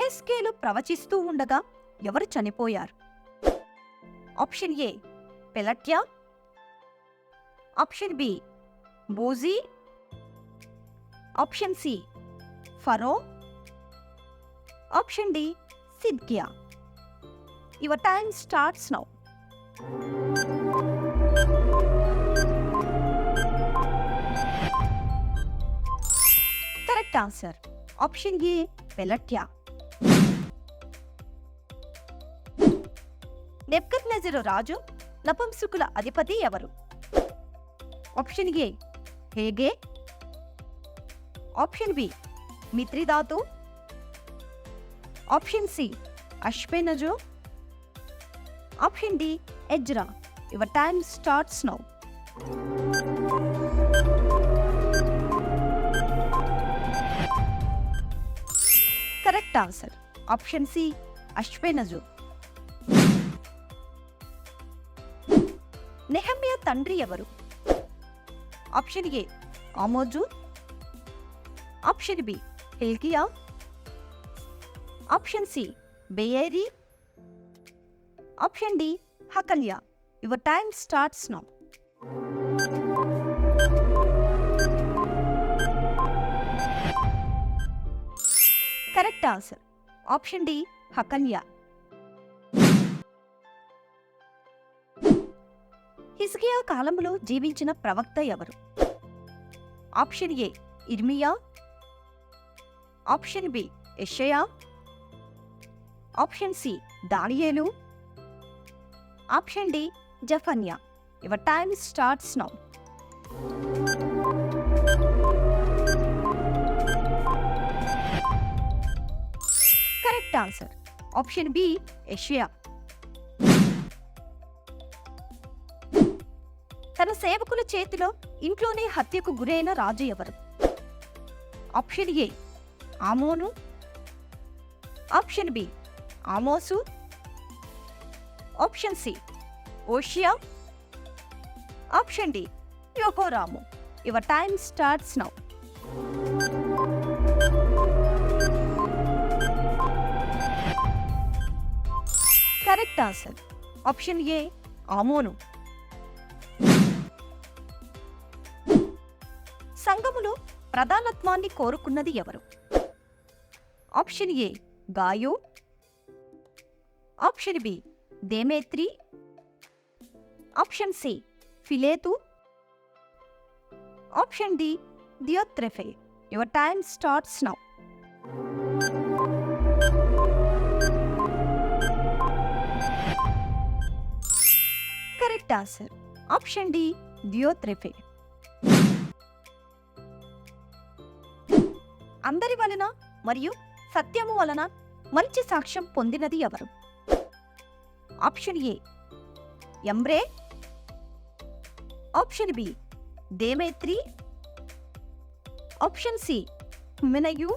యెహెజ్కేలు ప్రవచిస్తూ ఉండగా ఎవరు చనిపోయారు? ఆప్షన్ ఏ పెలట్యా, ఆప్షన్ బి బూజీ, ఆప్షన్ సి ఫరో, ఆప్షన్ డి సిద్కియా. Your time starts now. Correct answer option A పెలట్యా. నెబుకద్నెజరు రాజు నపుంసకుల అధిపతి ఎవరు? ఆప్షన్ ఏ హేగే, ఆప్షన్ బి మిత్రిదాతు, ఆప్షన్ సి అష్పెనజు, ఆప్షన్ డి ఎజ్రా. Your time starts now. Correct answer option C అష్పెనజు. నెహెమ్యా తండ్రి ఎవరు? ఆప్షన్ ఏ ఆమోజు, ఆప్షన్ బి హిల్కియా, ఆప్షన్ సి బెయేరి, ఆప్షన్ డి హకల్యా. Your time starts now. Correct answer option D హకల్యా. హిజ్కియా కాలంలో జీవించిన ప్రవక్త ఎవరు? ఆప్షన్ ఏ ఇర్మియా, ఆప్షన్ బి యెషయా, ఆప్షన్ సి దానియేలు, ఆప్షన్ డి జఫన్యా. Your time starts now. Correct answer option B యెషయా. తన సేవకుల చేతిలో ఇంట్లోనే హత్యకు గురైన రాజు ఎవరు? ఆప్షన్ ఏ ఆమోను, ఆప్షన్ బి ఆమోసు, ఆప్షన్ సి ఓషియా, ఆప్షన్ డి యోకోరాము. Your time starts now. Correct answer option A ఆమోను. సంఘములో ప్రధానత్వాన్ని కోరుకున్నది ఎవరు? ఆప్షన్ ఏ గాయు, ఆప్షన్ బి దేమేత్రి, ఆప్షన్ సి ఫిలేతు, ఆప్షన్ డి దియోత్రెఫే. Your time starts now. Correct answer option D దియోత్రెఫే. అందరి వలన మరియు సత్యము వలన మంచి సాక్ష్యం పొందినది ఎవరు? ఆప్షన్ ఏ ఎంబ్రే, ఆప్షన్ బి దేమేత్రి, ఆప్షన్ సి హుమెనయు,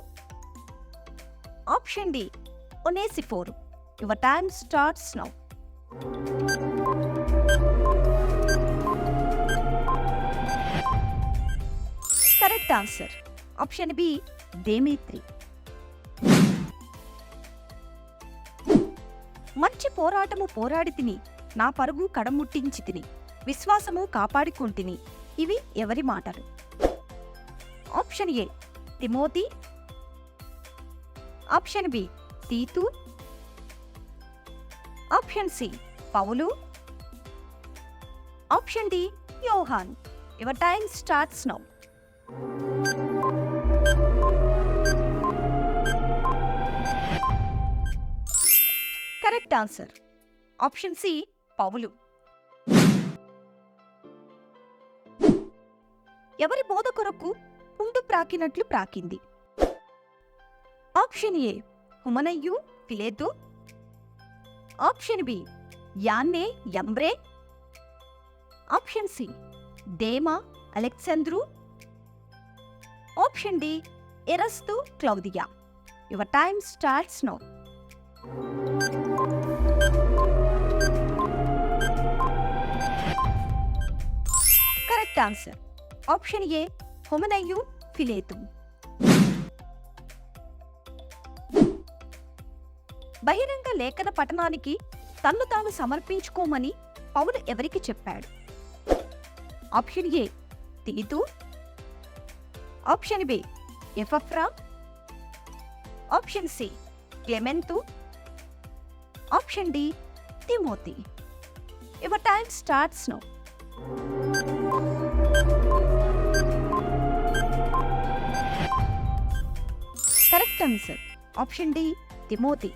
ఆప్షన్ డి ఒనేసిఫోరు. Your time starts now. Correct answer option B దేమేత్రి. మంచి పోరాటము పోరాడి తిని, నా పరుగు కడముట్టించి తిని, విశ్వాసము కాపాడుకుంటిని. ఇవి ఎవరి మాటలు? ఆప్షన్ ఏ తిమోతి, ఆప్షన్ బి తీతు, ఆప్షన్ సి పౌలు, ఆప్షన్ డి యోహాన్. Your time starts now. Correct answer option C పౌలు. ఎవరి బోధ కొరకు పుండు ప్రాకినట్లు ప్రాకింది? ఆప్షన్ ఏ హుమనయ్యు ఫిలేతు, ఆప్షన్ బి యాన్నే యంబ్రే, ఆప్షన్ సి దేమా అలెక్సాంద్రు, ఆప్షన్ డి ఎరస్తు క్లౌదియా. Your time starts now. Correct answer option A హుమనయ్యు ఫిలేతు. బహిరంగ లేఖన పఠనానికి తన్ను తాను సమర్పించుకోమని పౌలు ఎవరికి చెప్పాడు? ఆప్షన్ ఏ తీతు, ఆప్షన్ బి ఎపఫ్రా, ఆప్షన్ సి క్లెమెంతు, ఆప్షన్ డి తిమోతి. Your time starts now. Correct answer option D Timothy.